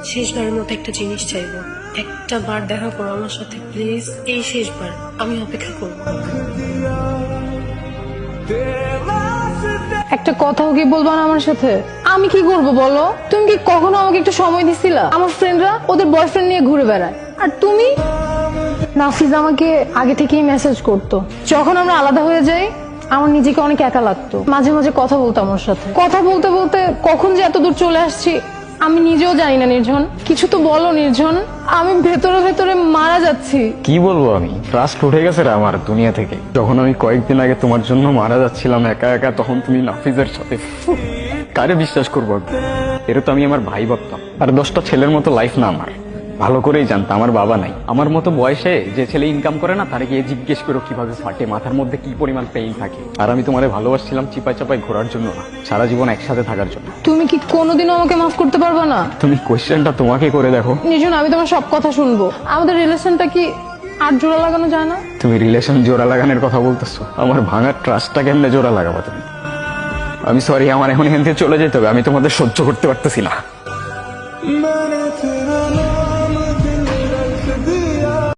শেষবারের মতো একটা জিনিস চাইবো, একটা বার দেখা করো আমার সাথে প্লিজ। এই শেষবার, আমি অপেক্ষা করবো। একটা কথাও কি বলবো না আমার সাথে? আমি কি করব বলো? তুমি কি কখনো আমাকে একটু সময় দিছিলা? আমার ফ্রেন্ডরা ওদের বয়ফ্রেন্ড নিয়ে ঘুরে বেড়ায়, আর তুমি? নাফিজ আমাকে আগে থেকেই মেসেজ করতো। যখন আমরা আলাদা হয়ে যাই আমার নিজেকে অনেক একা লাগতো। মাঝে মাঝে কথা বলতো আমার সাথে। কথা বলতে বলতে কখন যে এত দূর চলে আসছি আমি নিজেও জানি না। নির্জন, কিছু তো বলো নির্জন, আমি ভেতরে ভেতরে মারা যাচ্ছি। কি বলবো, আমি ট্রাস্ট উঠে গেছে রে আমার দুনিয়া থেকে। যখন আমি কয়েকদিন আগে তোমার জন্য মারা যাচ্ছিলাম একা একা, তখন তুমি নাফিজের সাথে। কারে বিশ্বাস করবো? এটা তো আমি আমার ভাই ভাবতাম। আর 10টা ছেলের মতো লাইফ না আমার। ভালো করেই জানতাম আমার বাবা নাই। আমার মতো বয়সে যে ছেলে ইনকাম করে না, তারে গিয়ে জিজ্ঞেস করো কিভাবে ফাটে, মাথার মধ্যে কি পরিমাণ পেইন থাকে। আর আমি তোমারে ভালোবাসছিলাম চিপাই চাপাই ঘোরার জন্য না, সারা জীবন একসাথে থাকার জন্য। তুমি কি কোনোদিনও আমাকে মাফ করতে পারবে না? তুমি কোয়েশ্চেনটা তোমাকে করে দেখো। নির্জন, আমি তোমার সব কথা শুনবো। আমাদের রিলেশনটা কি আর জোড়া লাগানো যায় না? তুমি রিলেশন জোড়া লাগানোর কথা বলতেছো? আমার ভাঙার ট্রাস্টটা কেমনে জোড়া লাগাবো তুমি? আমি সরি, আমার এখন এখান থেকে চলে যেতে হবে। আমি তোমাদের সহ্য করতে পারতেছি না।